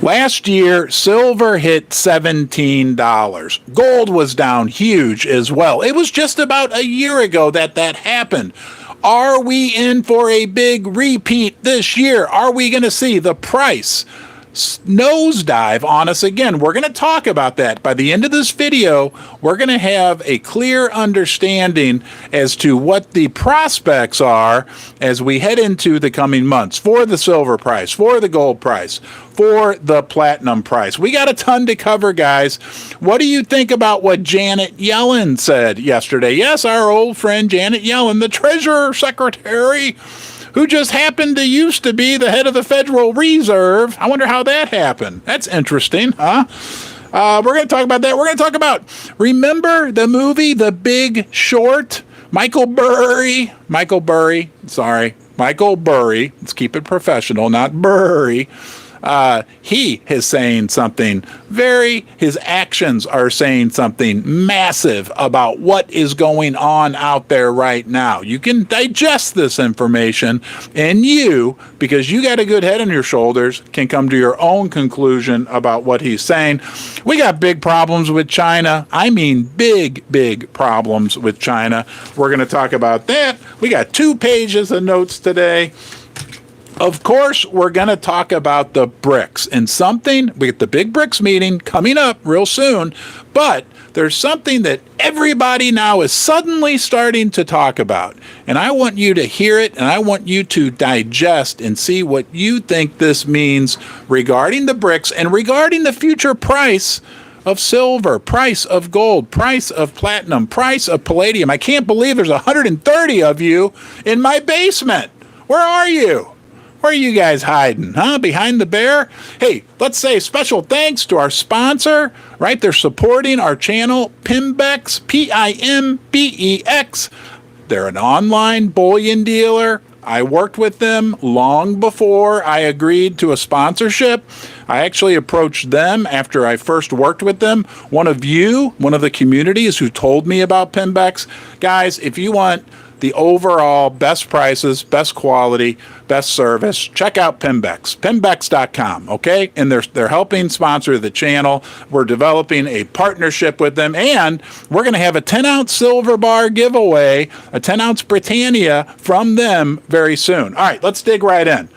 Last year, silver hit $17. Gold was down huge as well. It was just about a year ago that happened. Are we in for a big repeat this year? Are we going to see the price nosedive on us again? We're going to talk about that. By the end of this video, we're going to have a clear understanding as to what the prospects are as we head into the coming months for the silver price, for the gold price, for the platinum price. We got a ton to cover, guys. What do you think about what Janet Yellen said yesterday? Yes, our old friend Janet Yellen, the Treasurer Secretary, who just happened to used to be the head of the Federal Reserve. I wonder how that happened. That's interesting, huh? We're going to talk about that. We're going to talk about, remember the movie The Big Short? Michael Burry. Let's keep it professional, not Burry. He is saying something his actions are saying something massive about what is going on out there right now. You can digest this information, and because you got a good head on your shoulders, can come to your own conclusion about what he's saying. We got big problems with China. I mean, big problems with China. We're going to talk about that. We got 2 pages of notes today. Of course, we're going to talk about the BRICS and we get the big BRICS meeting coming up real soon, but there's something that everybody now is suddenly starting to talk about, and I want you to hear it, and I want you to digest and see what you think this means regarding the BRICS and regarding the future price of silver, price of gold, price of platinum, price of palladium. I can't believe there's 130 of you in my basement. Where are you? Where are you guys hiding, huh? Behind the bear? Hey, let's say special thanks to our sponsor, right? They're supporting our channel, Pimbex, Pimbex. They're an online bullion dealer. I worked with them long before I agreed to a sponsorship. I actually approached them after I first worked with them. One of the communities who told me about Pimbex. Guys, if you want the overall best prices, best quality, best service, check out Pimbex, pimbex.com, okay? And they're helping sponsor the channel. We're developing a partnership with them, and we're going to have a 10-ounce silver bar giveaway, a 10-ounce Britannia from them very soon. All right, let's dig right in.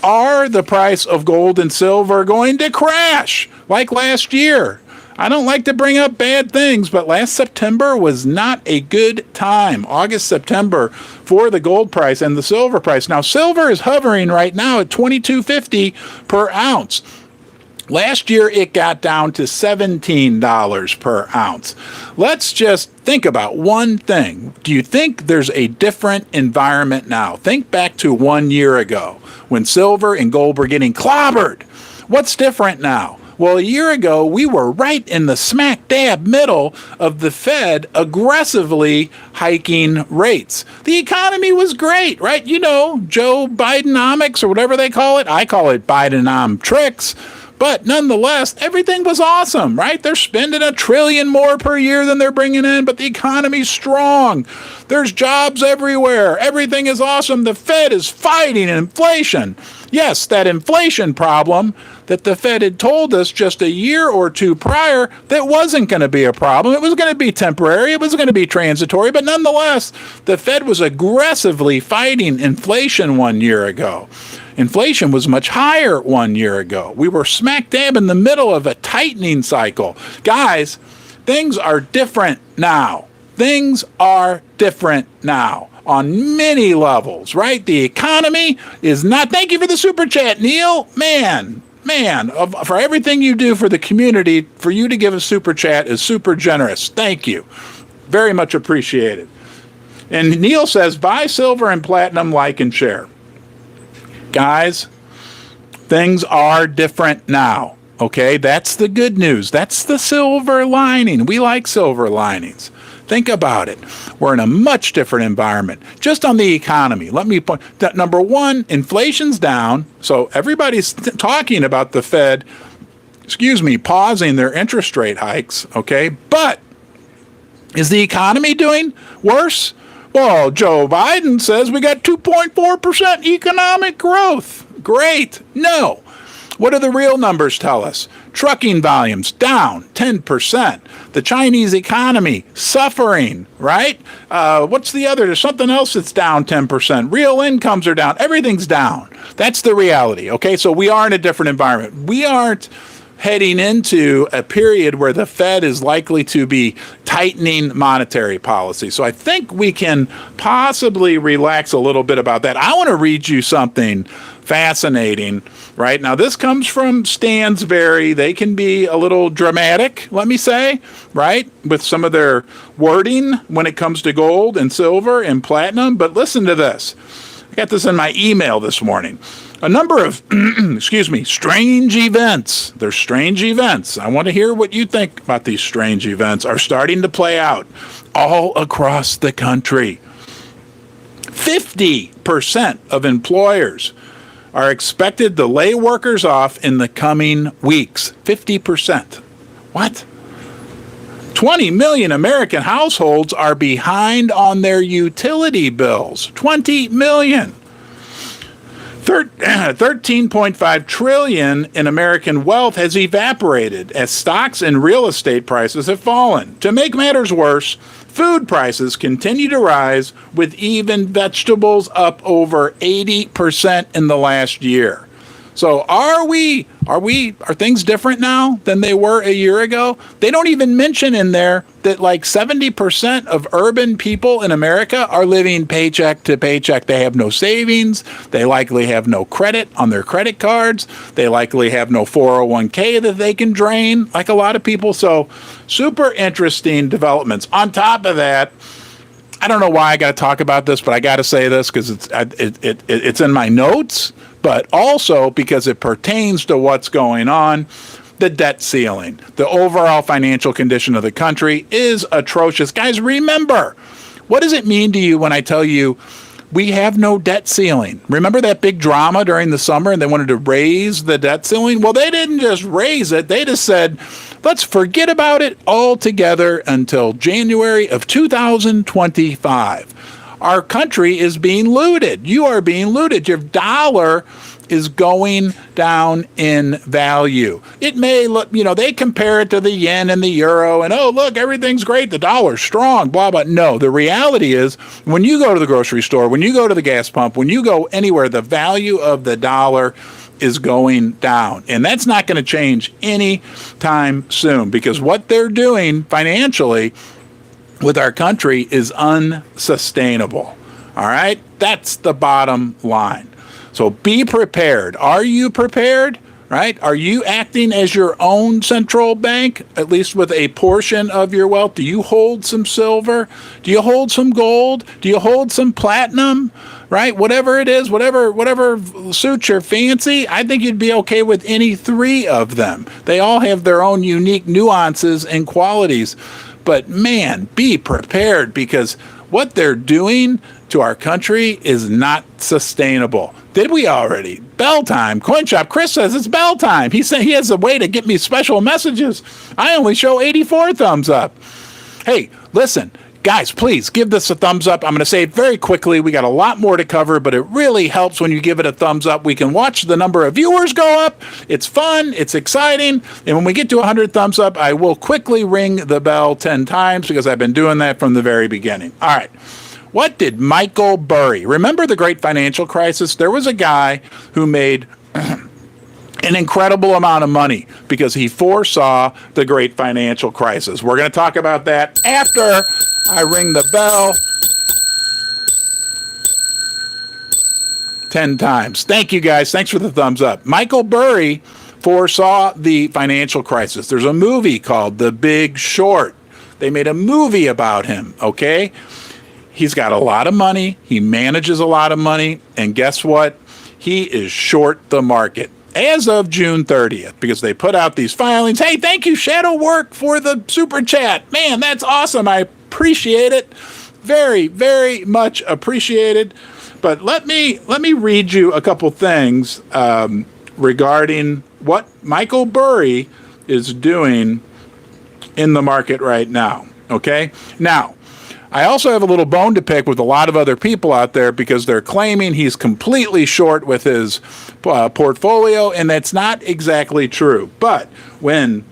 Are the price of gold and silver going to crash like last year? I don't like to bring up bad things, but last September was not a good time. August, September for the gold price and the silver price. Now, silver is hovering right now at $22.50 per ounce. Last year, it got down to $17 per ounce. Let's just think about one thing. Do you think there's a different environment now? Think back to 1 year ago when silver and gold were getting clobbered. What's different now? Well, a year ago, we were right in the smack dab middle of the Fed aggressively hiking rates. The economy was great, right? You know, Joe Bidenomics or whatever they call it. I call it Bidenom tricks. But nonetheless, everything was awesome, right? They're spending $1 trillion more per year than they're bringing in, but the economy's strong. There's jobs everywhere. Everything is awesome. The Fed is fighting inflation. Yes, that inflation problem that the Fed had told us just a year or two prior that wasn't going to be a problem. It was going to be temporary. It was going to be transitory. But nonetheless, the Fed was aggressively fighting inflation 1 year ago. Inflation was much higher 1 year ago. We were smack dab in the middle of a tightening cycle. Guys, things are different now. Things are different now on many levels, right? The economy is not... Thank you for the super chat, Neil. Man, for everything you do for the community, for you to give a super chat is super generous. Thank you. Very much appreciated. And Neil says, buy silver and platinum, like and share. Guys, things are different now, okay? That's the good news. That's the silver lining. We like silver linings. Think about it. We're in a much different environment. Just on the economy, let me point that number one, inflation's down. So everybody's talking about the Fed, pausing their interest rate hikes, okay? But is the economy doing worse? Well, Joe Biden says we got 2.4% economic growth. Great. No. What do the real numbers tell us? Trucking volumes down 10%. The Chinese economy suffering, right? What's the other? There's something else that's down 10%. Real incomes are down. Everything's down. That's the reality, okay? So we are in a different environment. We aren't heading into a period where the Fed is likely to be tightening monetary policy. So I think we can possibly relax a little bit about that. I want to read you something fascinating, right? Now, this comes from Stansberry. They can be a little dramatic, let me say, right, with some of their wording when it comes to gold and silver and platinum. But listen to this. I got this in my email this morning. A number of, strange events. They're strange events. I want to hear what you think about these strange events are starting to play out all across the country. 50% of employers are expected to lay workers off in the coming weeks. 50%. What? 20 million American households are behind on their utility bills. 20 million. 13.5 trillion in American wealth has evaporated as stocks and real estate prices have fallen. To make matters worse, food prices continue to rise, with even vegetables up over 80% in the last year. So are things different now than they were a year ago? They don't even mention in there that like 70% of urban people in America are living paycheck to paycheck. They have no savings. They likely have no credit on their credit cards. They likely have no 401k that they can drain, like a lot of people. So super interesting developments. On top of that, I don't know why I got to talk about this, but I got to say this because it's in my notes, but also because it pertains to what's going on. The debt ceiling, the overall financial condition of the country is atrocious. Guys, remember, what does it mean to you when I tell you we have no debt ceiling? Remember that big drama during the summer and they wanted to raise the debt ceiling? Well, they didn't just raise it. They just said, let's forget about it altogether until January of 2025. Our country is being looted. You are being looted. Your dollar is going down in value. It may look, they compare it to the yen and the euro and, oh, look, everything's great. The dollar's strong, blah, blah. No, the reality is when you go to the grocery store, when you go to the gas pump, when you go anywhere, the value of the dollar is going down. And that's not going to change anytime soon because what they're doing financially with our country is unsustainable. All right? That's the bottom line. So be prepared. Are you prepared? Right? Are you acting as your own central bank, at least with a portion of your wealth? Do you hold some silver? Do you hold some gold? Do you hold some platinum? Right? Whatever it is, whatever suits your fancy, I think you'd be okay with any three of them. They all have their own unique nuances and qualities. But man, be prepared because what they're doing to our country is not sustainable. Did we already? Bell time. Coin Shop. Chris says it's bell time. He said he has a way to get me special messages. I only show 84 thumbs up. Hey, listen, guys, please give this a thumbs up. I'm going to say it very quickly. We got a lot more to cover, but it really helps when you give it a thumbs up. We can watch the number of viewers go up. It's fun. It's exciting. And when we get to 100 thumbs up, I will quickly ring the bell 10 times because I've been doing that from the very beginning. All right. What did Michael Burry, remember the great financial crisis? There was a guy who made an incredible amount of money because he foresaw the great financial crisis. We're going to talk about that after I ring the bell 10 times. Thank you, guys. Thanks for the thumbs up. Michael Burry foresaw the financial crisis. There's a movie called The Big Short. They made a movie about him, okay? He's got a lot of money. He manages a lot of money. And guess what? He is short the market as of June 30th because they put out these filings. Hey, thank you, Shadow Work, for the super chat. Man, that's awesome. I appreciate it. Very, very much appreciated. But let me read you a couple things regarding what Michael Burry is doing in the market right now. Okay? Now, I also have a little bone to pick with a lot of other people out there because they're claiming he's completely short with his portfolio, and that's not exactly true. But when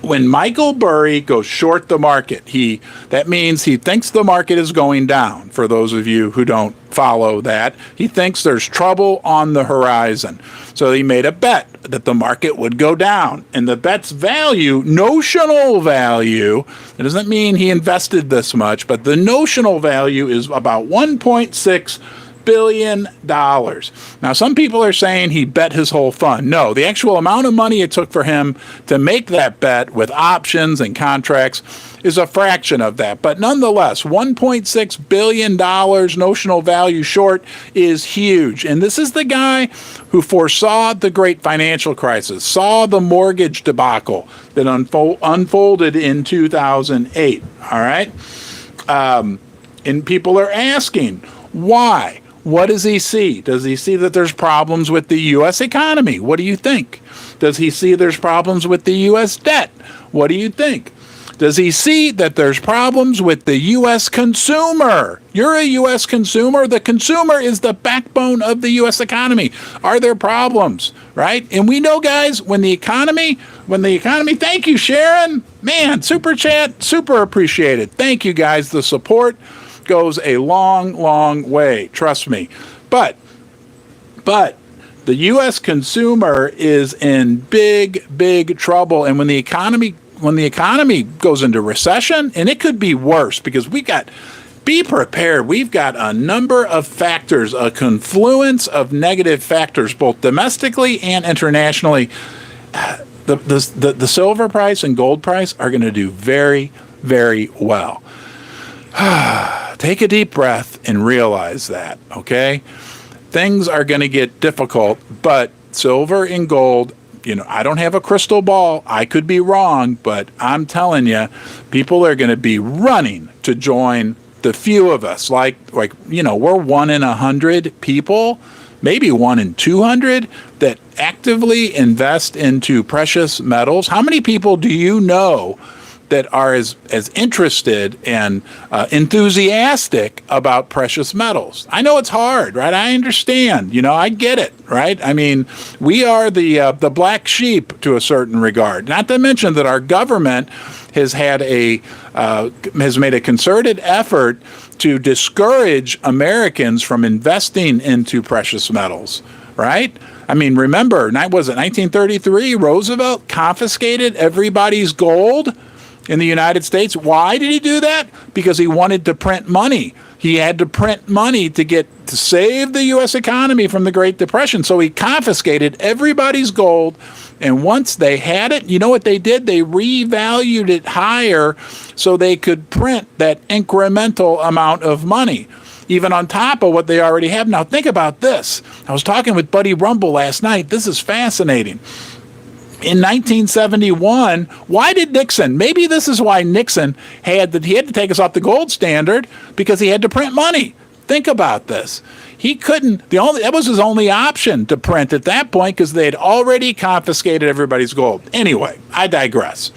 Michael Burry goes short the market, that means he thinks the market is going down. For those of you who don't follow that, he thinks there's trouble on the horizon. So he made a bet that the market would go down, and the bet's value, notional value, it doesn't mean he invested this much, but the notional value is about $1.6 billion. Now, some people are saying he bet his whole fund. No, the actual amount of money it took for him to make that bet with options and contracts is a fraction of that. But nonetheless, $1.6 billion notional value short is huge. And this is the guy who foresaw the great financial crisis, saw the mortgage debacle that unfolded in 2008. All right? And people are asking, why? What does he see? Does he see that there's problems with the U.S. economy? What do you think? Does he see there's problems with the U.S. debt? What do you think? Does he see that there's problems with the U.S. consumer? You're a U.S. consumer. The consumer is the backbone of the U.S. economy. Are there problems, right? And we know, guys, when the economy, thank you, Sharon. Man, super chat, super appreciated. Thank you, guys. The support goes a long, long way. Trust me. But the U.S. consumer is in big, big trouble. And when the economy goes into recession, and it could be worse because be prepared. We've got a number of factors, a confluence of negative factors, both domestically and internationally. The silver price and gold price are going to do very, very well. Take a deep breath and realize that, okay? Things are going to get difficult, but silver and gold, I don't have a crystal ball. I could be wrong, but I'm telling you, people are going to be running to join the few of us. Like we're 1 in 100 people, maybe 1 in 200 that actively invest into precious metals. How many people do you know that are as interested and enthusiastic about precious metals? I know it's hard, right? I understand. I get it, right? I mean, we are the black sheep to a certain regard. Not to mention that our government has made a concerted effort to discourage Americans from investing into precious metals, right? I mean, remember, was it 1933? Roosevelt confiscated everybody's gold in the United States. Why did he do that? Because he wanted to print money. He had to print money to save the U.S. economy from the Great Depression. So he confiscated everybody's gold. And once they had it, you know what they did? They revalued it higher so they could print that incremental amount of money, even on top of what they already have. Now, think about this. I was talking with Buddy Rumble last night. This is fascinating. In 1971, why did Nixon? Maybe this is why Nixon had to take us off the gold standard, because he had to print money. Think about this. He couldn't. That was his only option to print at that point because they had already confiscated everybody's gold. Anyway, I digress.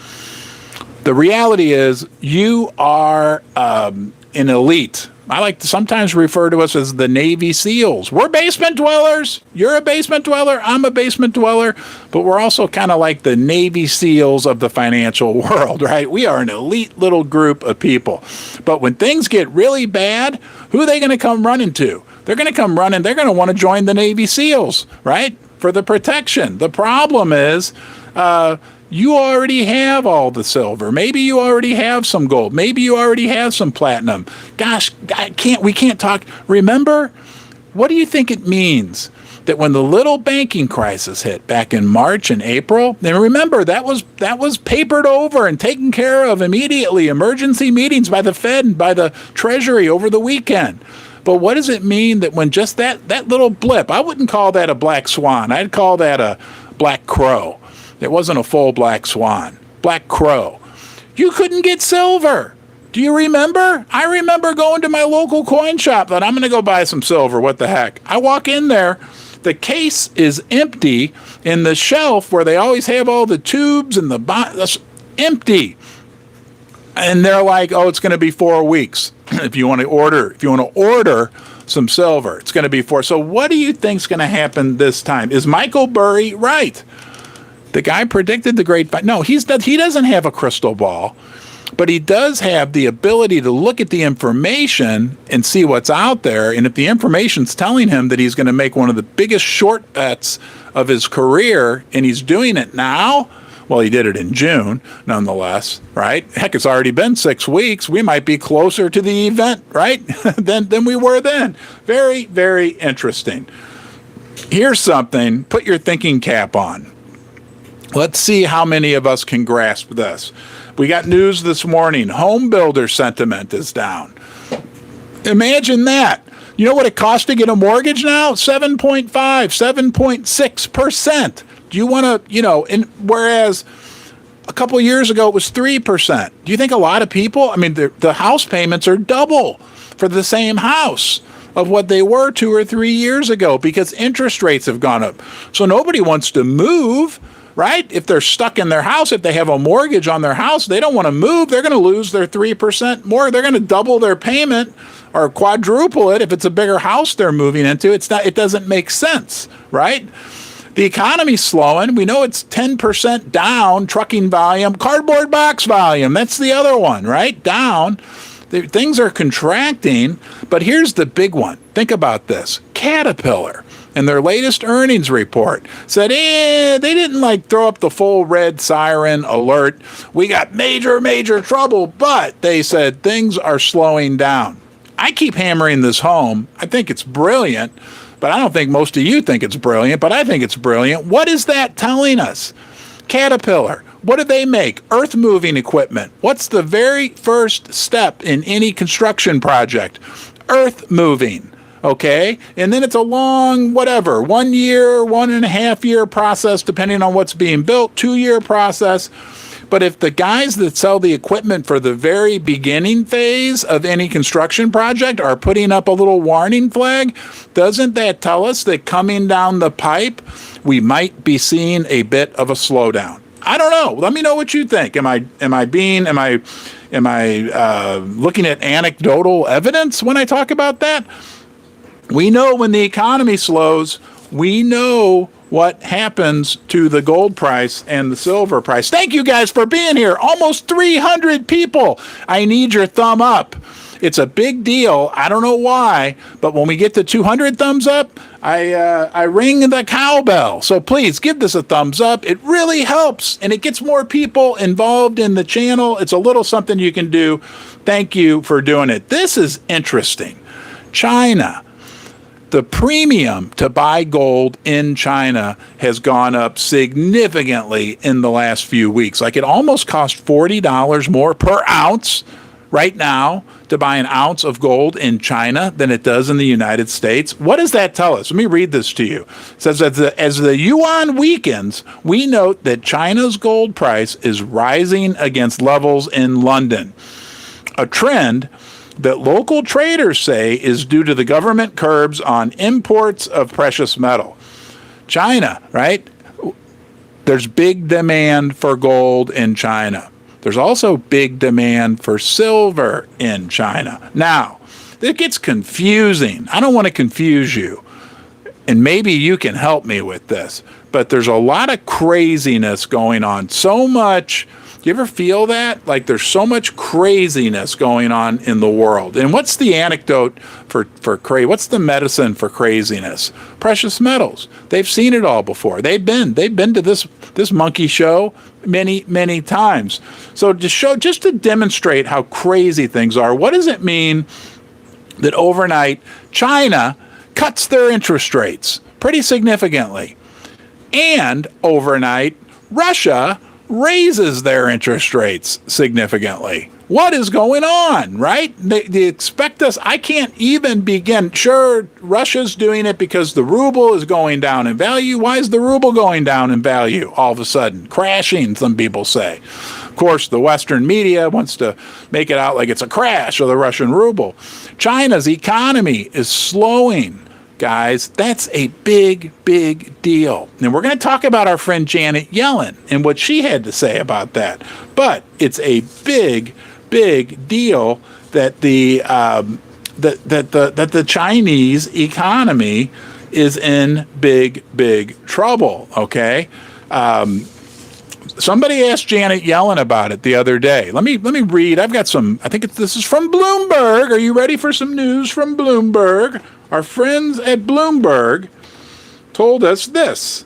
The reality is, you are an elite. I like to sometimes refer to us as the Navy SEALs. We're basement dwellers. You're a basement dweller. I'm a basement dweller. But we're also kind of like the Navy SEALs of the financial world, right? We are an elite little group of people. But when things get really bad, who are they going to come running to? They're going to come running. They're going to want to join the Navy SEALs, right? For the protection. The problem is, you already have all the silver. Maybe you already have some gold. Maybe you already have some platinum. Gosh, we can't talk. Remember, what do you think it means that when the little banking crisis hit back in March and April, and remember, that was papered over and taken care of immediately, emergency meetings by the Fed and by the Treasury over the weekend. But what does it mean that when just that little blip, I wouldn't call that a black swan. I'd call that a black crow. It wasn't a full black swan. Black crow. You couldn't get silver. Do you remember? I remember going to my local coin shop. Thought, I'm going to go buy some silver. What the heck? I walk in there. The case is empty, in the shelf where they always have all the tubes and the empty. And they're like, oh, it's going to be 4 weeks. If you want to order some silver, it's going to be 4. So what do you think's going to happen this time? Is Michael Burry right? The guy predicted the great fight. No, he doesn't have a crystal ball, but he does have the ability to look at the information and see what's out there. And if the information's telling him that he's going to make one of the biggest short bets of his career, and he's doing it now, well, he did it in June, nonetheless, right? Heck, it's already been 6 weeks. We might be closer to the event, right, than we were then. Very, very interesting. Here's something. Put your thinking cap on. Let's see how many of us can grasp this. We got news this morning. Home builder sentiment is down. Imagine that. You know what it costs to get a mortgage now? 7.5, 7.6%. Do you want to, whereas a couple of years ago it was 3%. Do you think a lot of people, the house payments are double for the same house of what they were 2 or 3 years ago because interest rates have gone up. So nobody wants to move. Right? If they're stuck in their house, if they have a mortgage on their house, they don't want to move. They're going to lose their 3% more. They're going to double their payment or quadruple it if it's a bigger house they're moving into. It doesn't make sense, right? The economy's slowing. We know it's 10% down, trucking volume, cardboard box volume. That's the other one, right? Down. Things are contracting, but here's the big one. Think about this. Caterpillar. In their latest earnings report, said, they didn't throw up the full red siren alert. We got major, major trouble, but they said things are slowing down. I keep hammering this home. I think it's brilliant, but I don't think most of you think it's brilliant, but I think it's brilliant. What is that telling us? Caterpillar, what do they make? Earth moving equipment. What's the very first step in any construction project? Earth moving. Okay, and then it's a long, 1 year, 1.5 year process, depending on what's being built, 2-year process. But if the guys that sell the equipment for the very beginning phase of any construction project are putting up a little warning flag, doesn't that tell us that coming down the pipe, we might be seeing a bit of a slowdown? I don't know. Let me know what you think. Am I looking at anecdotal evidence when I talk about that? We know when the economy slows, we know what happens to the gold price and the silver price. Thank you guys for being here. Almost 300 people. I need your thumb up. It's a big deal. I don't know why, but when we get to 200 thumbs up, I ring the cowbell. So please give this a thumbs up. It really helps, and it gets more people involved in the channel. It's a little something you can do. Thank you for doing it. This is interesting. China. The premium to buy gold in China has gone up significantly in the last few weeks. It almost cost $40 more per ounce right now to buy an ounce of gold in China than it does in the United States. What does that tell us? Let me read this to you. It says, as the yuan weakens, we note that China's gold price is rising against levels in London. A trend that local traders say is due to the government curbs on imports of precious metal. China, right? There's big demand for gold in China. There's also big demand for silver in China. Now, it gets confusing. I don't want to confuse you, and maybe you can help me with this, but there's a lot of craziness going on. So much. Do you ever feel that? There's so much craziness going on in the world. And what's the anecdote for crazy? What's the medicine for craziness? Precious metals. They've seen it all before. They've been to this monkey show many, many times. So just to demonstrate how crazy things are, what does it mean that overnight China cuts their interest rates pretty significantly, and overnight Russia raises their interest rates significantly? What is going on, right? They expect us. I can't even begin. Sure, Russia's doing it because the ruble is going down in value. Why is the ruble going down in value all of a sudden? Crashing, some people say. Of course, the Western media wants to make it out like it's a crash of the Russian ruble. China's economy is slowing. Guys, that's a big, big deal. And we're going to talk about our friend Janet Yellen and what she had to say about that. But it's a big, big deal that the Chinese economy is in big trouble. Okay. Somebody asked Janet Yellen about it the other day. Let me read. I've got some. I think this is from Bloomberg. Are you ready for some news from Bloomberg? Our friends at Bloomberg told us this.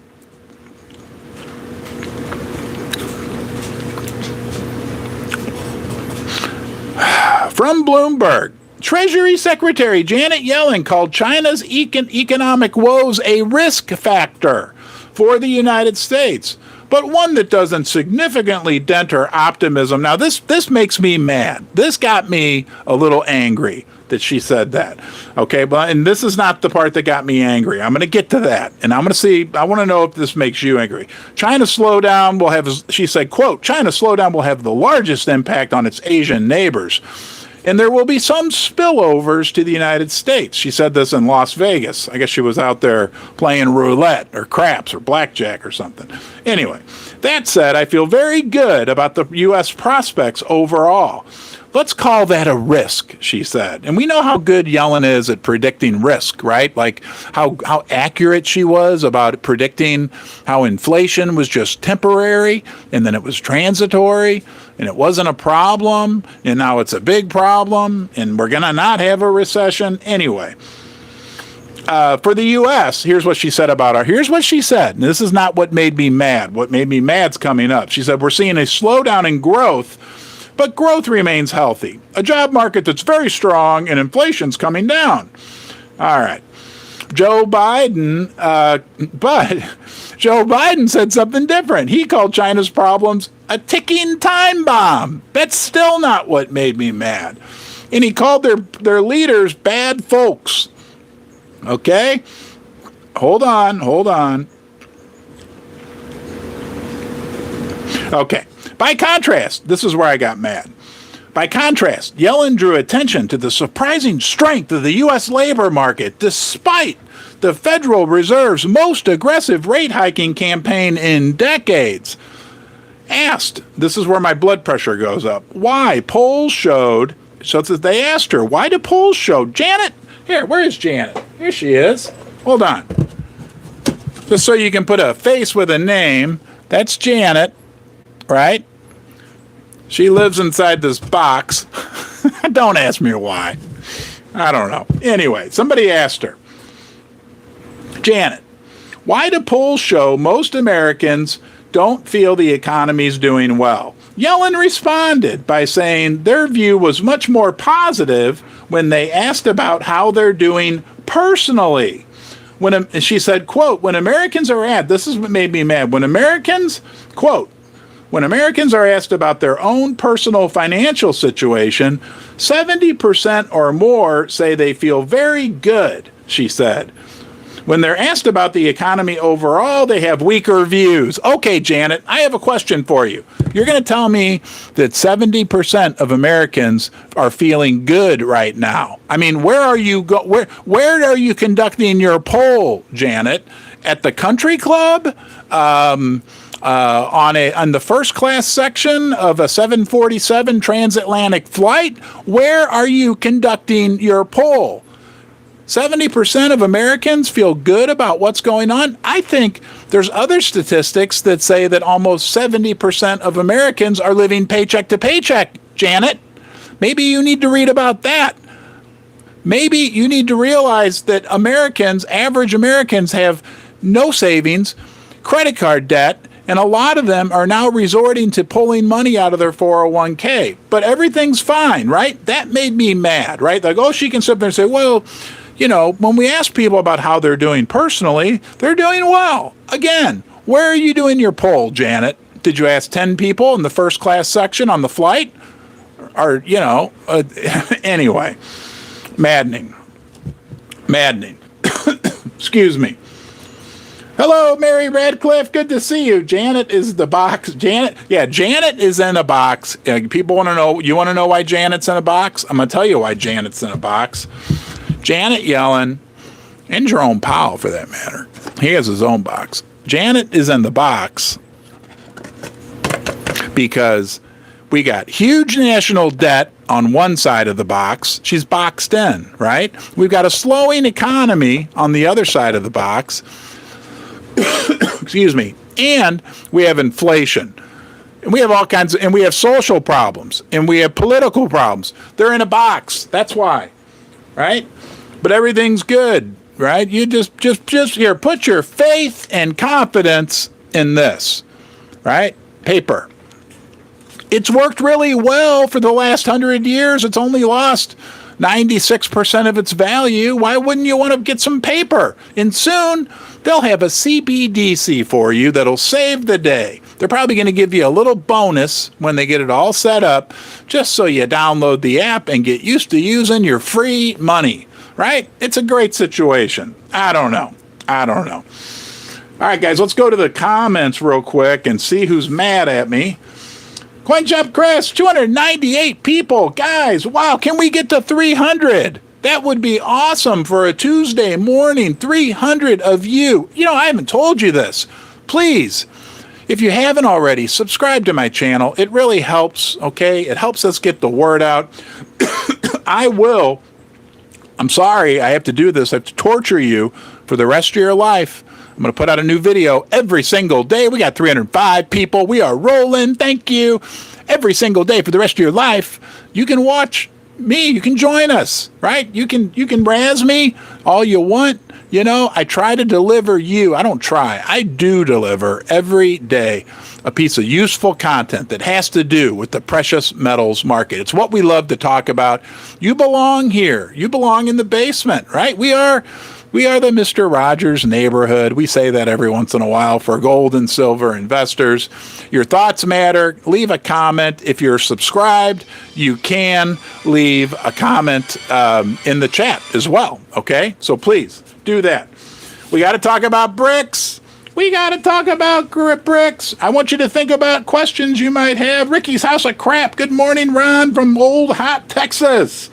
From Bloomberg, Treasury Secretary Janet Yellen called China's economic woes a risk factor for the United States, but one that doesn't significantly dent her optimism. Now, this makes me mad. This got me a little angry that she said that. Okay, and this is not the part that got me angry. I'm going to get to that, and I want to know if this makes you angry. China's slowdown will have, she said, quote, China's slowdown will have the largest impact on its Asian neighbors, and there will be some spillovers to the United States. She said this in Las Vegas. I guess she was out there playing roulette or craps or blackjack or something. Anyway, that said, I feel very good about the U.S. prospects overall. Let's call that a risk, she said. And we know how good Yellen is at predicting risk, right? Like how accurate she was about predicting how inflation was just temporary and then it was transitory and it wasn't a problem and now it's a big problem and we're going to not have a recession anyway. For the U.S., here's what she said about our. Here's what she said. And this is not what made me mad. What made me mad's coming up. She said, we're seeing a slowdown in growth, but growth remains healthy. A job market that's very strong and inflation's coming down. All right. Joe Biden said something different. He called China's problems a ticking time bomb. That's still not what made me mad. And he called their leaders bad folks. Okay? Hold on. Okay. By contrast, this is where I got mad. By contrast, Yellen drew attention to the surprising strength of the U.S. labor market despite the Federal Reserve's most aggressive rate hiking campaign in decades. Asked, this is where my blood pressure goes up, why polls showed, so they asked her, why do polls show, Janet, here, where is Janet? Here she is. Hold on. Just so you can put a face with a name, that's Janet. Right? She lives inside this box. Don't ask me why. I don't know. Anyway, somebody asked her, Janet, why do polls show most Americans don't feel the economy's doing well? Yellen responded by saying their view was much more positive when they asked about how they're doing personally. She said, quote, when Americans are asked, this is what made me mad, when Americans are asked about their own personal financial situation, 70% or more say they feel very good, she said. When they're asked about the economy overall, they have weaker views. Okay, Janet, I have a question for you. You're going to tell me that 70% of Americans are feeling good right now. I mean, where are you conducting your poll, Janet? At the country club? On the first class section of a 747 transatlantic flight? Where are you conducting your poll? 70% of Americans feel good about what's going on. I think there's other statistics that say that almost 70% of Americans are living paycheck to paycheck, Janet. Maybe you need to read about that. Maybe you need to realize that average Americans have no savings, credit card debt, and a lot of them are now resorting to pulling money out of their 401k. But everything's fine, right? That made me mad, right? Like, oh, she can sit there and say, well, you know, when we ask people about how they're doing personally, they're doing well. Again, where are you doing your poll, Janet? Did you ask 10 people in the first class section on the flight? Or, you know, anyway, maddening. Excuse me. Hello, Mary Radcliffe. Good to see you. Janet is the box. Janet is in a box. People want to know. You want to know why Janet's in a box? I'm going to tell you why Janet's in a box. Janet Yellen, and Jerome Powell for that matter, he has his own box. Janet is in the box because We got huge national debt on one side of the box. She's boxed in, right? We've got a slowing economy on the other side of the box. Excuse me. And we have inflation. And we have all kinds of, and we have social problems, and we have political problems. They're in a box. That's why, right? But everything's good, right? You just here, put your faith and confidence in this, right? Paper. It's worked really well for the last 100 years. It's only lost 96% of its value. Why wouldn't you want to get some paper? And soon they'll have a CBDC for you that'll save the day. They're probably going to give you a little bonus when they get it all set up, just so you download the app and get used to using your free money, right? It's a great situation. I don't know. All right, guys, let's go to the comments real quick and see who's mad at me. CoinJump Chris, 298 people. Guys, wow, can we get to 300? That would be awesome for a Tuesday morning, 300 of you. You know, I haven't told you this. Please, if you haven't already, subscribe to my channel. It really helps, okay? It helps us get the word out. I'm sorry I have to do this. I have to torture you for the rest of your life. I'm going to put out a new video every single day. We got 305 people. We are rolling. Thank you. Every single day for the rest of your life. You can watch me. You can join us, right? You can razz me all you want. You know, I try to deliver you. I don't try. I do deliver every day a piece of useful content that has to do with the precious metals market. It's what we love to talk about. You belong here. You belong in the basement, right? We are the Mr. Rogers neighborhood. We say that every once in a while for gold and silver investors. Your thoughts matter. Leave a comment. If you're subscribed, you can leave a comment in the chat as well. Okay? So please do that. We got to talk about BRICS. We got to talk about BRICS. I want you to think about questions you might have. Ricky's House of Crap. Good morning, Ron from Old Hot, Texas.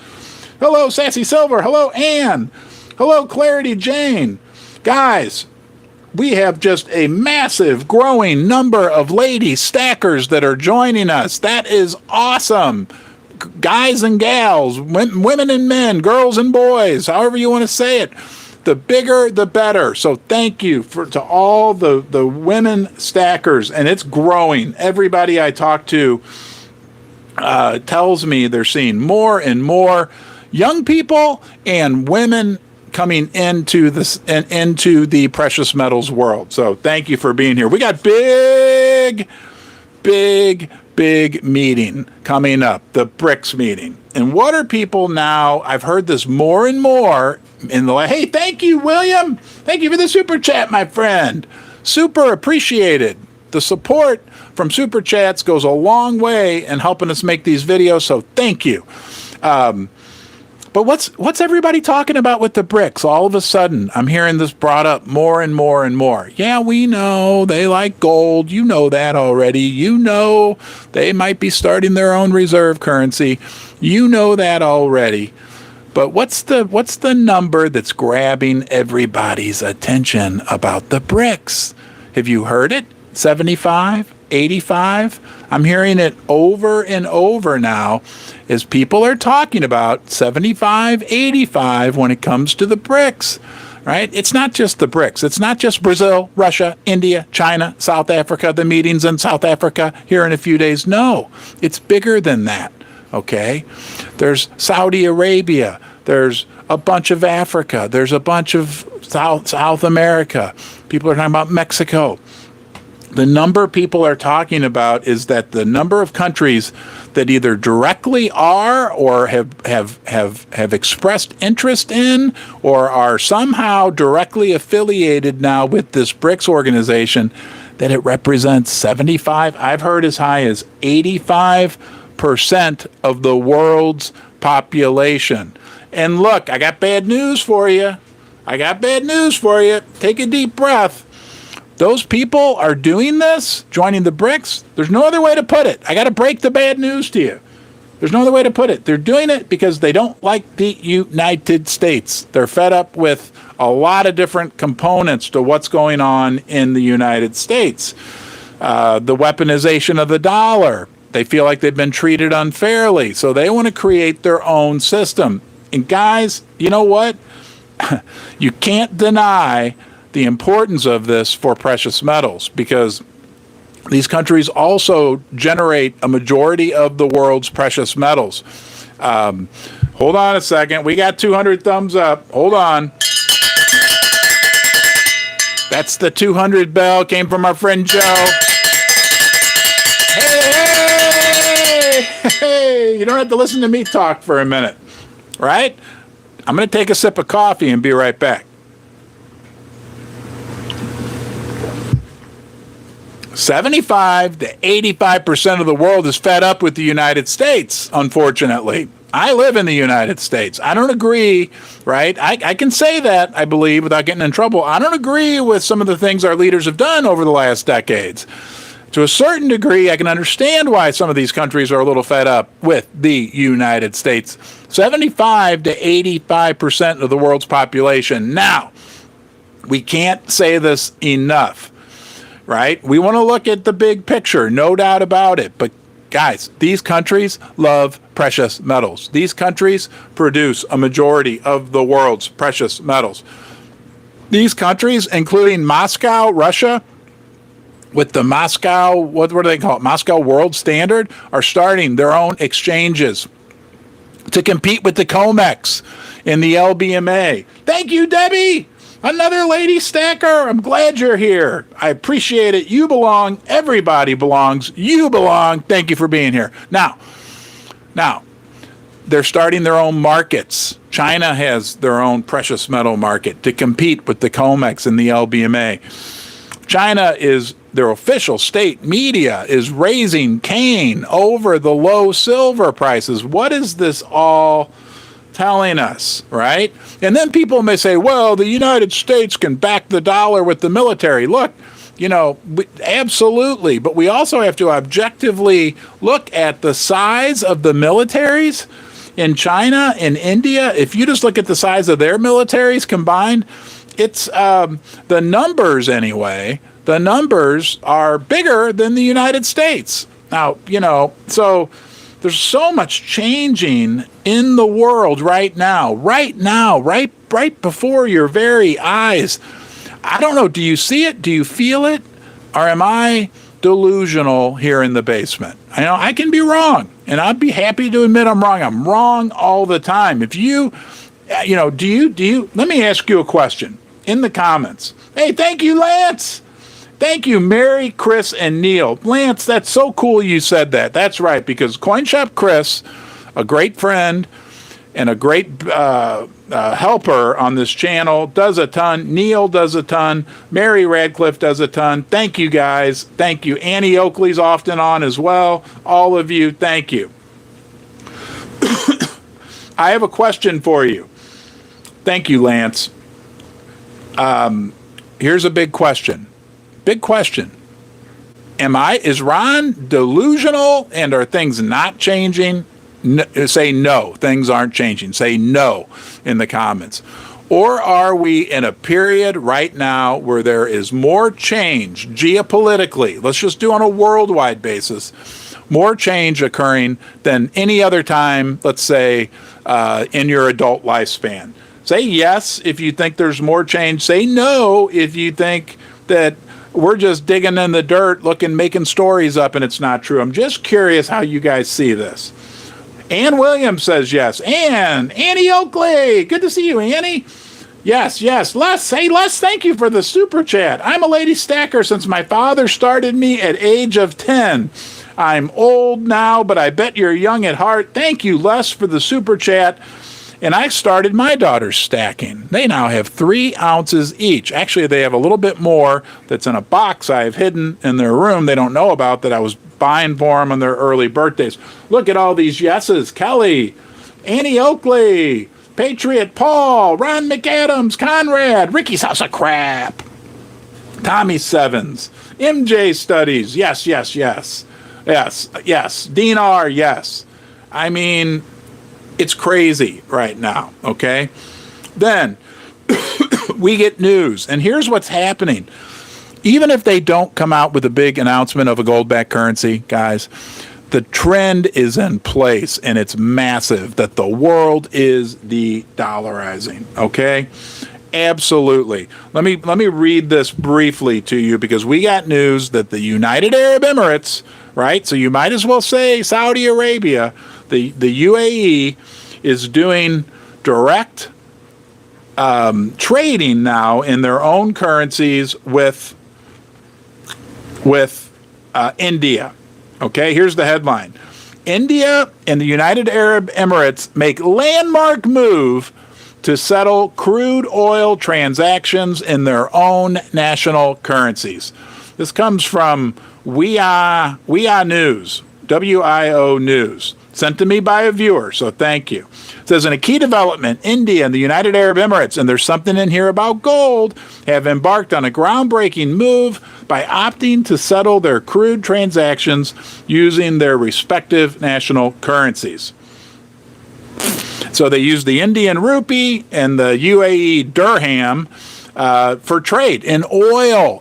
Hello, Sassy Silver. Hello, Ann. Hello, Clarity Jane. Guys, we have just a massive growing number of lady stackers that are joining us. That is awesome. Guys and gals, women and men, girls and boys, however you want to say it. The bigger, the better. So thank you to all the women stackers, and it's growing. Everybody I talk to tells me they're seeing more and more young people and women coming into this and into the precious metals world. So thank you for being here. We got big meeting coming up, the BRICS meeting. And what are people now? I've heard this more and more in the hey, thank you, William. Thank you for the super chat, my friend. Super appreciated. The support from super chats goes a long way in helping us make these videos. So thank you. But what's everybody talking about with the BRICS? All of a sudden, I'm hearing this brought up more and more and more. Yeah, we know they like gold. You know that already. You know they might be starting their own reserve currency. You know that already. But what's the number that's grabbing everybody's attention about the BRICS? Have you heard it? 75? 85? I'm hearing it over and over now as people are talking about 75, 85 when it comes to the BRICS, right? It's not just the BRICS. It's not just Brazil, Russia, India, China, South Africa, the meetings in South Africa here in a few days. No, it's bigger than that, okay? There's Saudi Arabia. There's a bunch of Africa. There's a bunch of South America. People are talking about Mexico. The number people are talking about is that the number of countries that either directly are or have expressed interest in or are somehow directly affiliated now with this BRICS organization, that it represents 75, I've heard as high as 85% of the world's population. And look, I got bad news for you. Take a deep breath. Those people are doing this, joining the BRICS. There's no other way to put it. I got to break the bad news to you. There's no other way to put it. They're doing it because they don't like the United States. They're fed up with a lot of different components to what's going on in the United States. The weaponization of the dollar, They feel like they've been treated unfairly, so they want to create their own system. And guys, you know what? You can't deny the importance of this for precious metals, because these countries also generate a majority of the world's precious metals. Hold on a second. We got 200 thumbs up. Hold on. That's the 200 bell. Came from our friend Joe. Hey, you don't have to listen to me talk for a minute, right? I'm going to take a sip of coffee and be right back. 75 to 85% of the world is fed up with the United States, unfortunately. I live in the United States. I don't agree, right? I can say that, I believe, without getting in trouble. I don't agree with some of the things our leaders have done over the last decades. To a certain degree, I can understand why some of these countries are a little fed up with the United States. 75 to 85% of the world's population. Now, we can't say this enough, right? We want to look at the big picture, no doubt about it. But guys, these countries love precious metals. These countries produce a majority of the world's precious metals. These countries, including Moscow, Russia, with the Moscow, what do they call it? Moscow World Standard, are starting their own exchanges to compete with the COMEX in the LBMA. Thank you, Debbie. Another lady stacker. I'm glad you're here. I appreciate it. You belong. Everybody belongs. You belong. Thank you for being here. Now, they're starting their own markets. China has their own precious metal market to compete with the COMEX and the LBMA. China is, their official state media is raising Cain over the low silver prices. What is this all telling us, right? And then people may say, well, the United States can back the dollar with the military. Look, absolutely. But we also have to objectively look at the size of the militaries in China and India. If you just look at the size of their militaries combined, it's the numbers anyway. The numbers are bigger than the United States. Now, so there's so much changing in the world right now, right before your very eyes. I don't know. Do you see it? Do you feel it? Or am I delusional here in the basement? I know I can be wrong, and I'd be happy to admit I'm wrong. I'm wrong all the time. If you, do you, let me ask you a question in the comments. Hey, thank you, Lance. Thank you, Mary, Chris, and Neil. Lance, that's so cool you said that. That's right, because CoinShop Chris, a great friend and a great helper on this channel, does a ton. Neil does a ton. Mary Radcliffe does a ton. Thank you, guys. Thank you. Annie Oakley's often on as well. All of you, thank you. I have a question for you. Thank you, Lance. Here's a big question. Big question. Is Ron delusional, and are things not changing? Say no, things aren't changing. Say no in the comments. Or are we in a period right now where there is more change geopolitically? Let's just do on a worldwide basis. More change occurring than any other time, let's say, in your adult lifespan. Say yes if you think there's more change. Say no if you think that we're just digging in the dirt, making stories up, and it's not true. I'm just curious how you guys see this. Ann Williams says yes. Annie Oakley. Good to see you, Annie. Yes. Les, hey, Les, thank you for the super chat. I'm a lady stacker since my father started me at age of 10. I'm old now, but I bet you're young at heart. Thank you, Les, for the super chat. And I started my daughters stacking. They now have 3 ounces each. Actually, they have a little bit more that's in a box I've hidden in their room they don't know about that I was buying for them on their early birthdays. Look at all these yeses. Kelly, Annie Oakley, Patriot Paul, Ron McAdams, Conrad, Ricky's House of Crap, Tommy Sevens, MJ Studies. Yes. Dean R. Yes. I mean, it's crazy right now, okay? Then we get news, and here's what's happening. Even if they don't come out with a big announcement of a gold-backed currency, guys, The trend is in place, and it's massive, that the world is de-dollarizing, okay? Absolutely. Let me read this briefly to you, because we got news that the United Arab Emirates, right? So you might as well say Saudi Arabia, the UAE is doing direct trading now in their own currencies with India. Okay, here's the headline. India and the United Arab Emirates make landmark move to settle crude oil transactions in their own national currencies. This comes from WIA News, WIO News, sent to me by a viewer, so thank you. It says, in a key development, India and the United Arab Emirates, and there's something in here about gold, have embarked on a groundbreaking move by opting to settle their crude transactions using their respective national currencies. So they use the Indian rupee and the UAE dirham for trade in oil.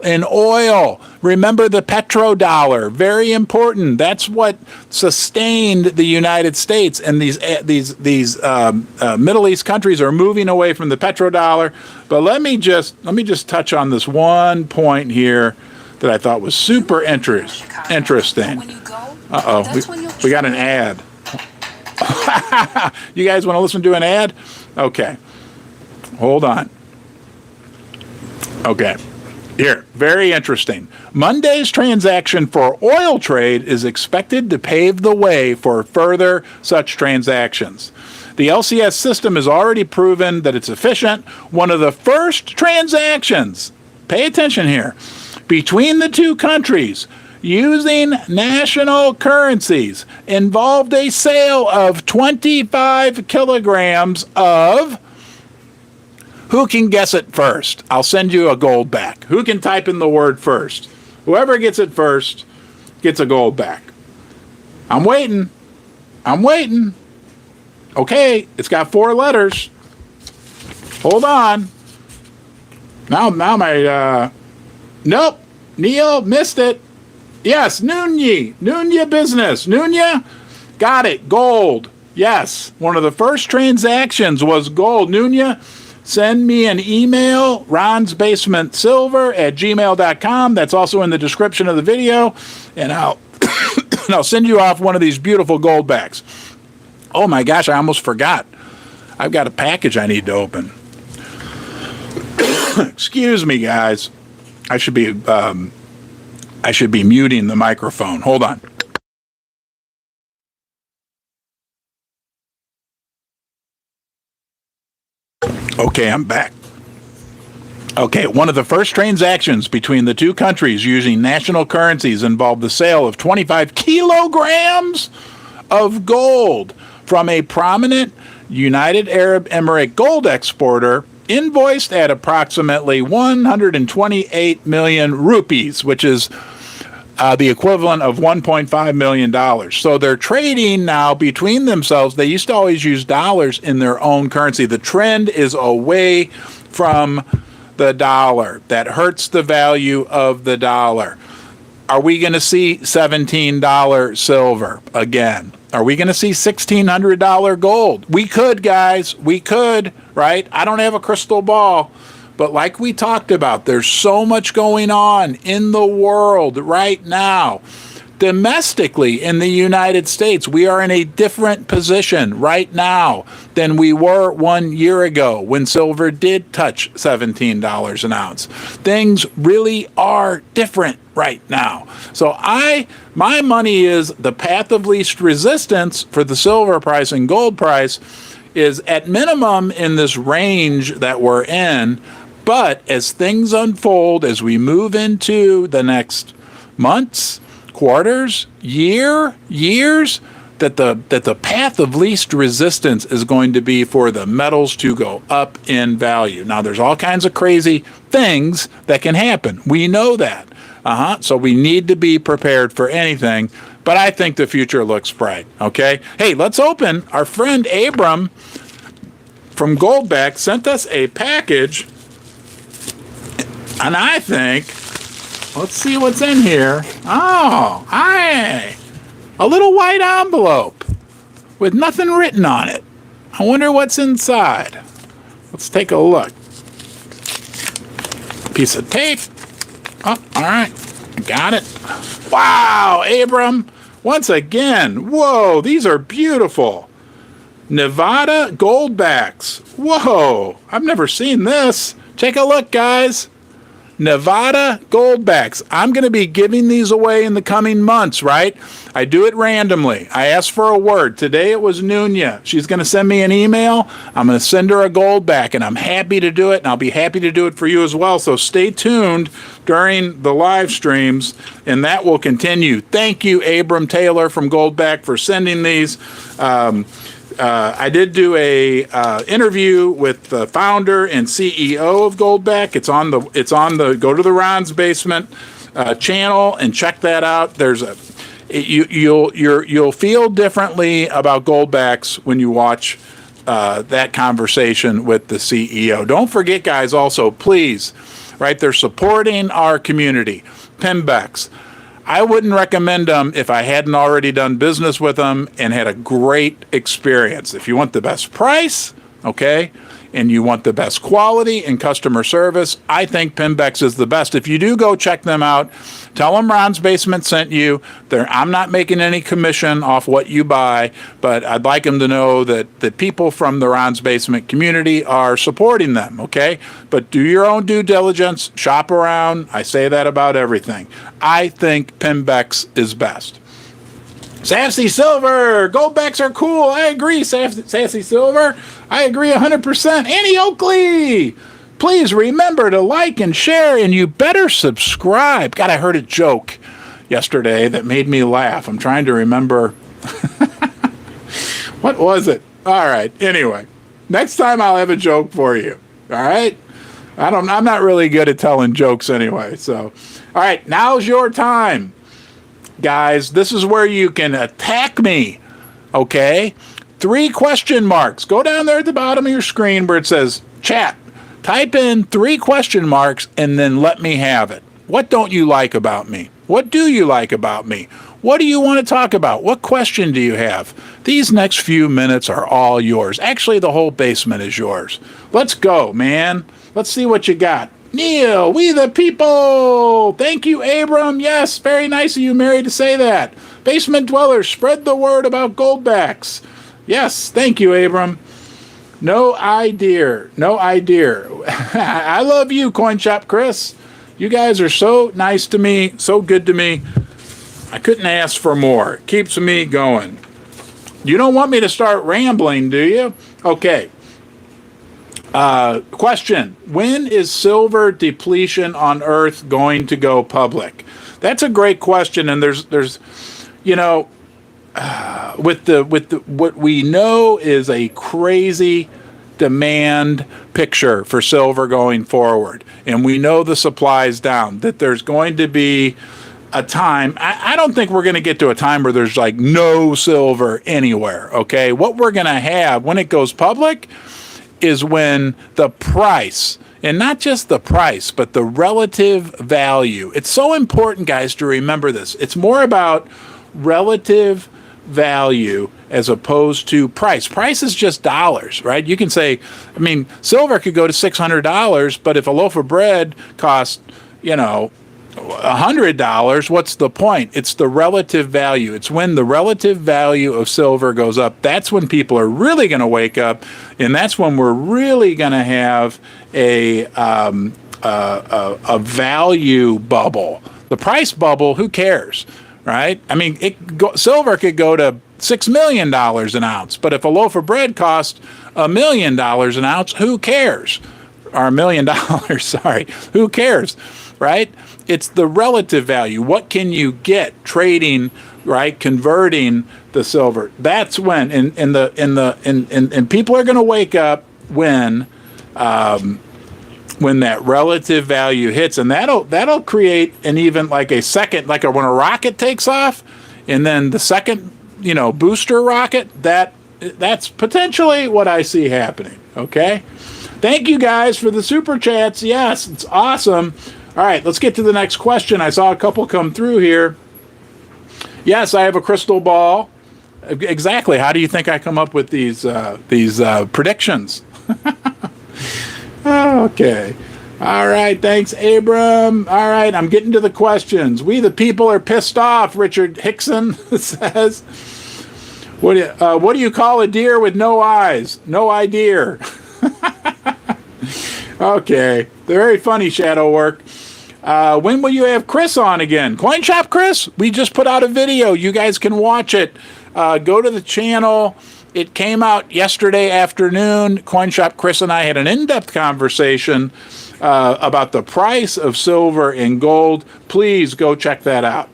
Remember the petrodollar, very important. That's what sustained the United States, and these Middle East countries are moving away from the petrodollar. But let me just touch on this one point here that I thought was super interesting. We got an ad. You guys want to listen to an ad? Okay. Hold on. Okay. Here, very interesting. Monday's transaction for oil trade is expected to pave the way for further such transactions. The LCS system has already proven that it's efficient. One of the first transactions, pay attention here, between the two countries using national currencies involved a sale of 25 kilograms of, who can guess it first? I'll send you a gold back. Who can type in the word first? Whoever gets it first gets a gold back. I'm waiting. Okay, it's got 4 letters. Hold on. Now my, nope, Neil missed it. Yes, Nunya business. Nunya, got it, gold. Yes, one of the first transactions was gold. Nunya, send me an email, ronsbasementsilver@gmail.com. That's also in the description of the video, and I'll send you off one of these beautiful gold backs. Oh my gosh, I almost forgot. I've got a package I need to open. Excuse me, guys. I should be muting the microphone. Hold on. Okay, I'm back. Okay, one of the first transactions between the two countries using national currencies involved the sale of 25 kilograms of gold from a prominent United Arab Emirate gold exporter, invoiced at approximately 128 million rupees, which is the equivalent of $1.5 million. So they're trading now between themselves. They used to always use dollars in their own currency. The trend is away from the dollar. That hurts the value of the dollar. Are we going to see $17 silver again? Are we going to see $1,600 gold? We could, guys. We could, right? I don't have a crystal ball. But like we talked about, there's so much going on in the world right now. Domestically in the United States, we are in a different position right now than we were 1 year ago when silver did touch $17 an ounce. Things really are different right now. So my money is the path of least resistance for the silver price and gold price is at minimum in this range that we're in. But as things unfold, as we move into the next months, quarters, years, that the path of least resistance is going to be for the metals to go up in value. Now, there's all kinds of crazy things that can happen. We know that. So we need to be prepared for anything. But I think the future looks bright. Okay. Hey, let's open. Our friend Abram from Goldback sent us a package. And I think, let's see what's in here. Oh, hi. A little white envelope with nothing written on it. I wonder what's inside. Let's take a look. Piece of tape. Oh, all right. Got it. Wow, Abram. Once again. Whoa, these are beautiful. Nevada goldbacks. Whoa, I've never seen this. Take a look, guys. Nevada goldbacks. I'm going to be giving these away in the coming months, right? I do it randomly. I ask for a word. Today it was Nunya. She's going to send me an email. I'm going to send her a goldback, and I'm happy to do it, and I'll be happy to do it for you as well. So stay tuned during the live streams, and that will continue. Thank you, Abram Taylor from Goldback, for sending these. I did do a interview with the founder and CEO of Goldback. It's on the go to the Ron's Basement channel and check that out. You'll feel differently about Goldbacks when you watch that conversation with the CEO. Don't forget, guys, also, please, right, they're supporting our community. Pimbex. I wouldn't recommend them if I hadn't already done business with them and had a great experience. If you want the best price, okay, and you want the best quality and customer service, I think Pimbex is the best. If you do go check them out, tell them Ron's Basement sent you. I'm not making any commission off what you buy, but I'd like them to know that the people from the Ron's Basement community are supporting them, okay? But do your own due diligence, shop around. I say that about everything. I think Pimbex is best. Sassy Silver, goldbacks are cool. I agree, Sassy Silver. I agree 100%. Annie Oakley, please remember to like and share, and you better subscribe. God, I heard a joke yesterday that made me laugh. I'm trying to remember. What was it? All right. Anyway, next time I'll have a joke for you. All right. I'm not really good at telling jokes anyway. So, all right. Now's your time. Guys, this is where you can attack me, okay? 3 question marks. Go down there at the bottom of your screen where it says chat. Type in 3 question marks and then let me have it. What don't you like about me? What do you like about me? What do you want to talk about? What question do you have? These next few minutes are all yours. Actually, the whole basement is yours. Let's go, man. Let's see what you got. Neil, we the people. Thank you, Abram. Yes, very nice of you, Mary, to say that. Basement dwellers, spread the word about goldbacks. Yes, thank you, Abram. No idea. No idea. I love you, Coin Shop Chris. You guys are so nice to me, so good to me. I couldn't ask for more. It keeps me going. You don't want me to start rambling, do you? Okay. Question. When is silver depletion on Earth going to go public? That's a great question, and there's what we know is a crazy demand picture for silver going forward, and we know the supply's down, that there's going to be a time. I don't think we're going to get to a time where there's like no silver anywhere, okay? What we're going to have when it goes public is when the price, and not just the price, but the relative value. It's so important, guys, to remember this. It's more about relative value as opposed to price. Price is just dollars, right? You can say, I mean, silver could go to $600, but if a loaf of bread costs, $100, what's the point? It's the relative value. It's when the relative value of silver goes up. That's when people are really going to wake up, and that's when we're really going to have a value bubble. The price bubble, who cares, right? I mean, silver could go to $6 million an ounce, but if a loaf of bread costs $1 million an ounce, who cares? Or $1 million, sorry, who cares, right? It's the relative value. What can you get trading, right? Converting the silver. That's when, and people are going to wake up when that relative value hits, and that'll create an even like a second, like when a rocket takes off, and then the second, booster rocket. That's potentially what I see happening. Okay. Thank you guys for the super chats. Yes, it's awesome. All right, let's get to the next question. I saw a couple come through here. Yes, I have a crystal ball. Exactly. How do you think I come up with these predictions? Okay. All right. Thanks, Abram. All right. I'm getting to the questions. We the people are pissed off, Richard Hickson says. What do you call a deer with no eyes? No idea. Okay. Very funny, Shadow Work. When will you have Chris on again? Coin Shop Chris? We just put out a video. You guys can watch it. Go to the channel. It came out yesterday afternoon. Coin Shop Chris and I had an in-depth conversation about the price of silver and gold. Please go check that out.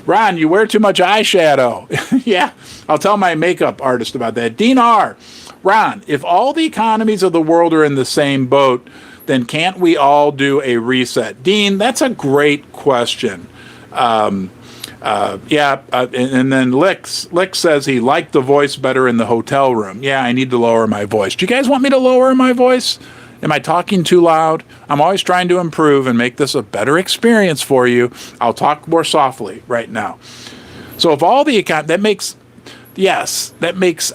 Ron, you wear too much eyeshadow. Yeah, I'll tell my makeup artist about that. Dean R. Ron, if all the economies of the world are in the same boat, then can't we all do a reset? Dean, that's a great question. And then Lick says he liked the voice better in the hotel room. Yeah, I need to lower my voice. Do you guys want me to lower my voice? Am I talking too loud? I'm always trying to improve and make this a better experience for you. I'll talk more softly right now. So if all the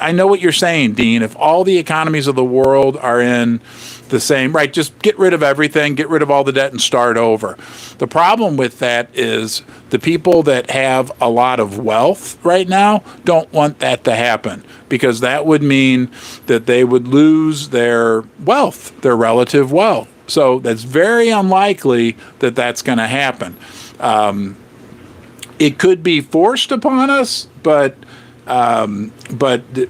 I know what you're saying, Dean. If all the economies of the world are in the same, right, just get rid of everything, get rid of all the debt and start over. The problem with that is the people that have a lot of wealth right now don't want that to happen, because that would mean that they would lose their wealth, their relative wealth. So that's very unlikely that that's going to happen. It could be forced upon us, but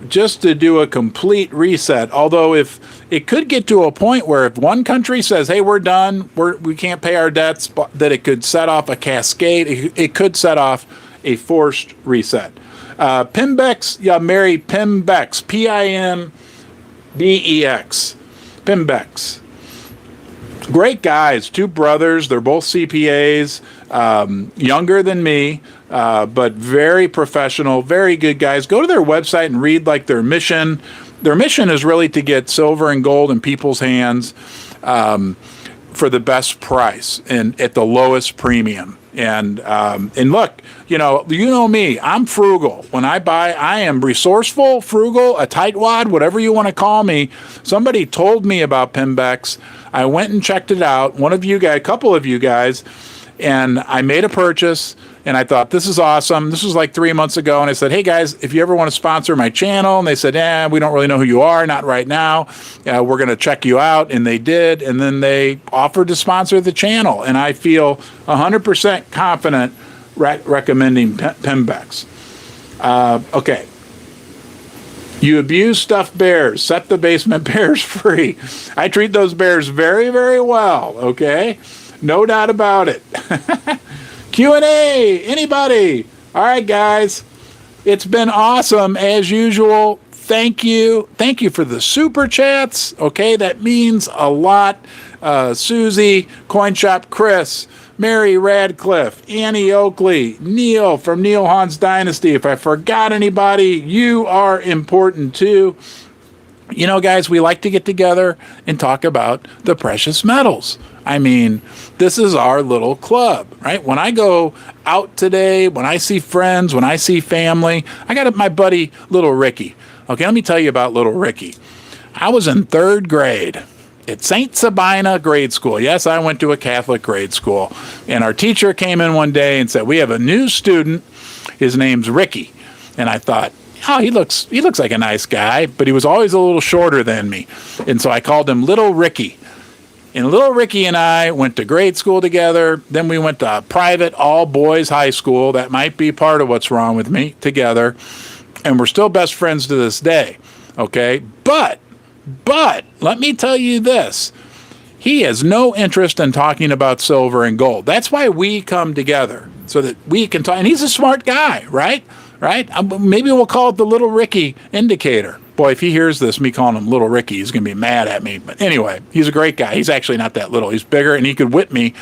just to do a complete reset, although if it could get to a point where if one country says, hey, we're done, we can't pay our debts, that it could set off a cascade. It could set off a forced reset. Pimbex, yeah, Mary Pimbex, Pimbex, Pimbex. Great guys, two brothers. They're both CPAs, younger than me, but very professional, very good guys. Go to their website and read like their mission. Their mission is really to get silver and gold in people's hands for the best price and at the lowest premium. And look, you know me, I'm frugal. When I buy, I am resourceful, frugal, a tightwad, whatever you want to call me. Somebody told me about Pimbex. I went and checked it out. One of you guys, a couple of you guys, and I made a purchase. And I thought, this is awesome. This was like 3 months ago. And I said, hey, guys, if you ever want to sponsor my channel. And they said, we don't really know who you are. Not right now. We're going to check you out. And they did. And then they offered to sponsor the channel. And I feel 100% confident recommending Pimbex. Okay. You abuse stuffed bears. Set the basement bears free. I treat those bears very, very well. Okay. No doubt about it. Q&A, anybody? All right, guys. It's been awesome as usual. Thank you. Thank you for the super chats. Okay, that means a lot. Susie, Coin Shop Chris, Mary Radcliffe, Annie Oakley, Neil from Neil Hahn's Dynasty. If I forgot anybody, you are important too. You know, guys, we like to get together and talk about the precious metals. I mean, this is our little club, right? When I go out today, when I see friends, when I see family, I got my buddy, Little Ricky. Okay, let me tell you about Little Ricky. I was in 3rd grade at St. Sabina grade school. Yes, I went to a Catholic grade school. And our teacher came in one day and said, we have a new student. His name's Ricky. And I thought, oh, he looks like a nice guy, but he was always a little shorter than me. And so I called him Little Ricky. And Little Ricky and I went to grade school together. Then we went to a private all-boys high school. That might be part of what's wrong with me, together. And we're still best friends to this day, okay? But let me tell you this. He has no interest in talking about silver and gold. That's why we come together, so that we can talk. And he's a smart guy, right? Maybe we'll call it the Little Ricky indicator. Boy, if he hears this, me calling him Little Ricky, he's going to be mad at me. But anyway, he's a great guy. He's actually not that little. He's bigger, and he could whip me.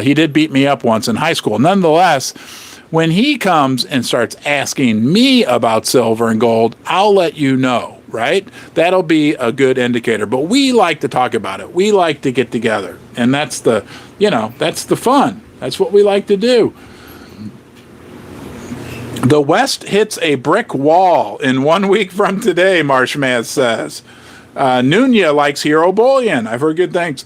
He did beat me up once in high school. Nonetheless, when he comes and starts asking me about silver and gold, I'll let you know, right? That'll be a good indicator. But we like to talk about it. We like to get together. And that's that's the fun. That's what we like to do. The West hits a brick wall in 1 week from today, Marshmaz says. Nunya likes Hero Bullion. I've heard good things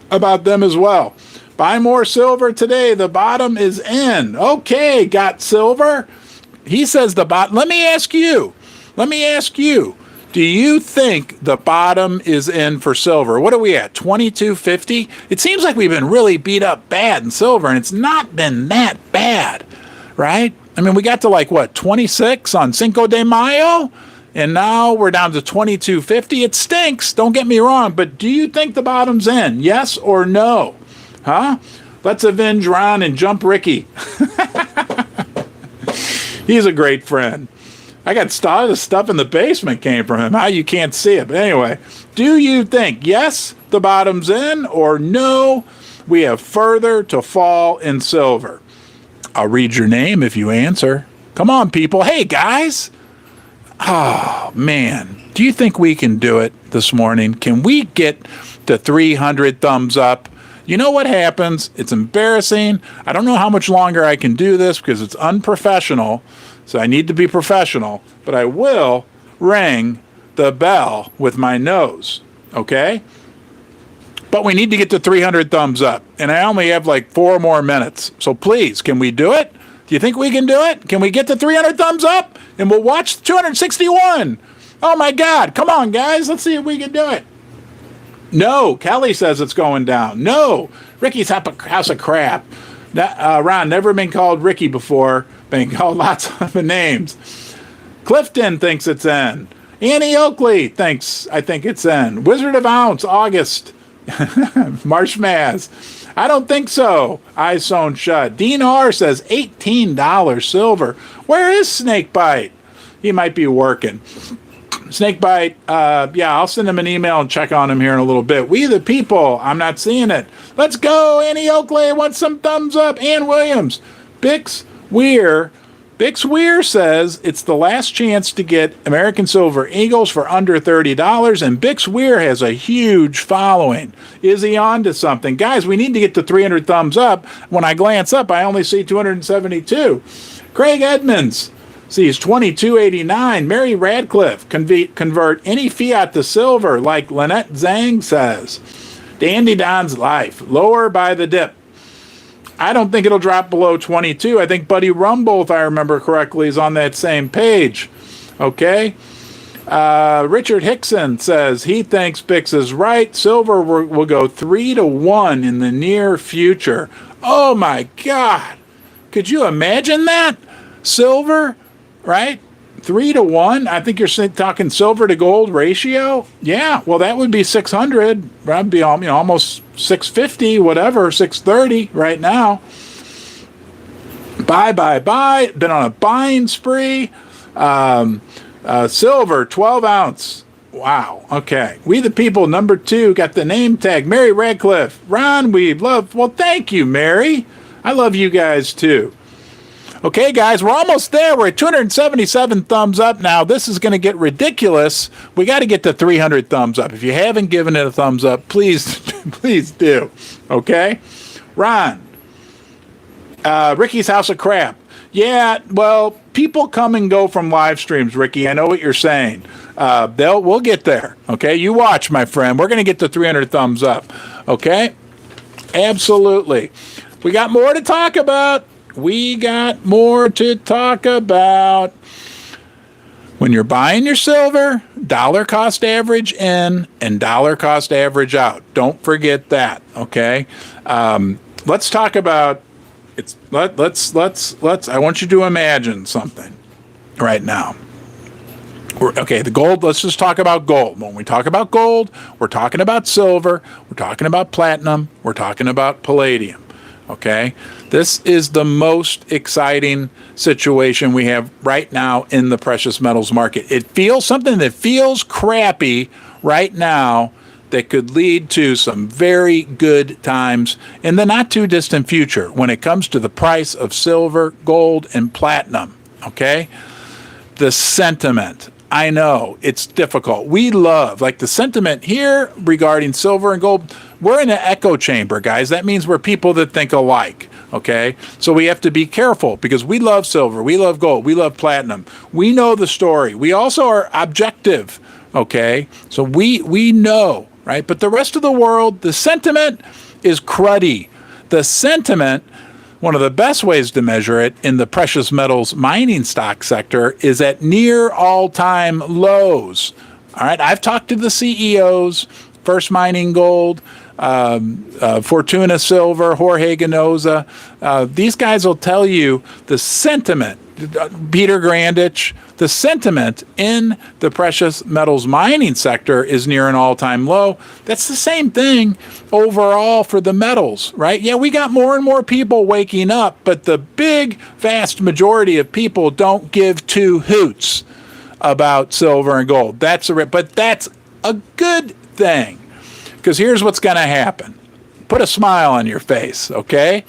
about them as well. Buy more silver today. The bottom is in. Okay, got silver. He says the bottom. Let me ask you. Do you think the bottom is in for silver? What are we at, 22.50? It seems like we've been really beat up bad in silver, and it's not been that bad, right? I mean, we got to like, what, 26 on Cinco de Mayo? And now we're down to 22.50. It stinks, don't get me wrong, but do you think the bottom's in? Yes or no? Huh? Let's avenge Ron and jump Ricky. He's a great friend. I got all the stuff in the basement came from him. How you can't see it. But anyway, do you think, yes, the bottom's in, or no, we have further to fall in silver? I'll read your name if you answer. Come on, people. Hey, guys. Oh, man. Do you think we can do it this morning? Can we get to 300 thumbs up? You know what happens? It's embarrassing. I don't know how much longer I can do this because it's unprofessional. So I need to be professional, but I will ring the bell with my nose, okay? But we need to get to 300 thumbs up, and I only have like 4 more minutes. So please, can we do it? Do you think we can do it? Can we get to 300 thumbs up? And we'll watch 261. Oh my God, come on guys, let's see if we can do it. No, Kelly says it's going down. No, Ricky's House of Crap. Ron, never been called Ricky before. Been called lots of names. Clifton thinks it's in. Annie Oakley thinks, I think it's in. Wizard of Ounce, August. Marshmaz. I don't think so. Eyes sewn shut. Dean R says $18 silver. Where is Snakebite? He might be working. Snakebite, yeah, I'll send him an email and check on him here in a little bit. We the people. I'm not seeing it. Let's go. Annie Oakley wants some thumbs up. Ann Williams. Bix Weir says it's the last chance to get American Silver Eagles for under $30, and Bix Weir has a huge following. Is he on to something? Guys, we need to get to 300 thumbs up. When I glance up, I only see 272. Craig Edmonds sees 22.89. Mary Radcliffe, convert any fiat to silver, like Lynette Zhang says. Dandy Don's life, lower by the dip. I don't think it'll drop below 22. I think Buddy Rumble, if I remember correctly, is on that same page. Okay. Richard Hickson says he thinks Bix is right. Silver will go 3-1 in the near future. Oh my God. Could you imagine that? Silver, right? 3-1. I think you're talking silver to gold ratio. Yeah. Well, that would be 600. That'd be almost 650, whatever, 630 right now. Buy. Been on a buying spree. Silver, 12 ounce. Wow. Okay. We the people, number 2, got the name tag. Mary Radcliffe. Ron, we love. Well, thank you, Mary. I love you guys too. Okay, guys, we're almost there. We're at 277 thumbs up now. This is going to get ridiculous. We got to get to 300 thumbs up. If you haven't given it a thumbs up, please, please do. Okay? Ron, Ricky's House of Crap. Yeah, well, people come and go from live streams, Ricky. I know what you're saying. We'll get there. Okay? You watch, my friend. We're going to get to 300 thumbs up. Okay? Absolutely. We got more to talk about. When you're buying your silver, dollar cost average in and dollar cost average out. Don't forget that, okay? Let's talk about I want you to imagine something right now. The gold, let's just talk about gold. When we talk about gold, we're talking about silver, we're talking about platinum, we're talking about palladium. Okay, this is the most exciting situation we have right now in the precious metals market. It feels something that feels crappy right now that could lead to some very good times in the not too distant future when it comes to the price of silver, gold, and platinum. Okay, the sentiment. I know it's difficult. We love, like the sentiment here regarding silver and gold. We're in an echo chamber, guys. That means we're people that think alike. Okay, so we have to be careful because we love silver, we love gold, we love platinum. We know the story. We also are objective. Okay, so we know, right? But the rest of the world, the sentiment is cruddy. The sentiment, one of the best ways to measure it in the precious metals mining stock sector, is at near all-time lows. All right, I've talked to the CEOs, First Mining Gold, Fortuna Silver, Jorge Ganoza. These guys will tell you the sentiment, Peter Grandich, the sentiment in the precious metals mining sector is near an all-time low. That's the same thing overall for the metals, right? Yeah, we got more and more people waking up, but the big, vast majority of people don't give two hoots about silver and gold. But that's a good thing. Because here's what's going to happen. Put a smile on your face, okay?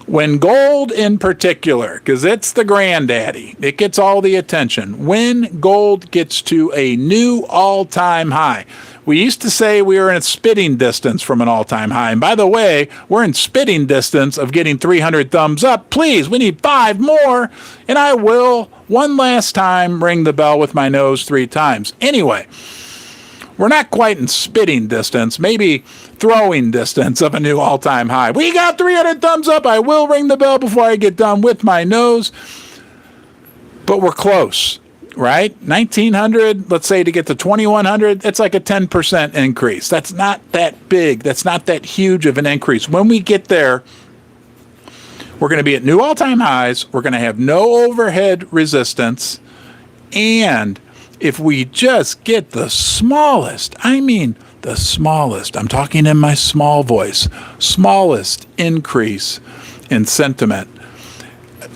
When gold in particular, because it's the granddaddy, it gets all the attention. When gold gets to a new all-time high, we used to say we were in spitting distance from an all-time high. And by the way, we're in spitting distance of getting 300 thumbs up. Please, we need 5 more. And I will, one last time, ring the bell with my nose 3 times. Anyway, we're not quite in spitting distance, maybe throwing distance of a new all-time high. We got 300 thumbs up. I will ring the bell before I get done with my nose. But we're close, right? 1,900, let's say to get to 2,100, it's like a 10% increase. That's not that big. That's not that huge of an increase. When we get there, we're going to be at new all-time highs. We're going to have no overhead resistance. And if we just get the smallest, I'm talking in my small voice, smallest increase in sentiment,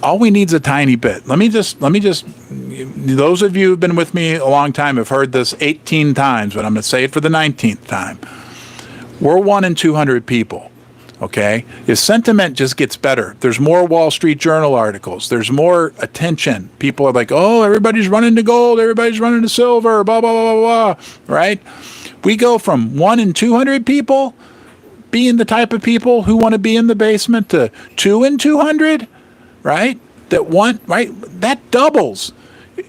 all we need is a tiny bit. Let me just, those of you who've been with me a long time have heard this 18 times, but I'm going to say it for the 19th time. We're 1 in 200 people. Okay, if sentiment just gets better, there's more Wall Street Journal articles, there's more attention. People are like, oh, everybody's running to gold, everybody's running to silver, blah, blah, blah, blah, blah, right? We go from 1 in 200 people being the type of people who want to be in the basement to 2 in 200, right? That doubles.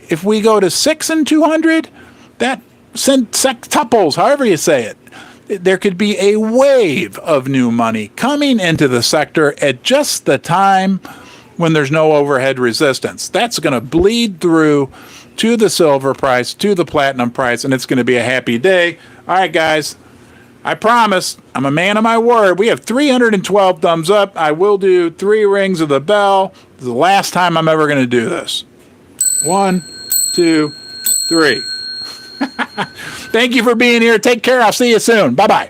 If we go to 6 in 200, that sextuples, however you say it. There could be a wave of new money coming into the sector at just the time when there's no overhead resistance. That's going to bleed through to the silver price, to the platinum price, and it's going to be a happy day. All right, guys, I promise, I'm a man of my word. We have 312 thumbs up. I will do 3 rings of the bell. This is the last time I'm ever going to do this. 1, 2, 3. Thank you for being here. Take care. I'll see you soon. Bye-bye.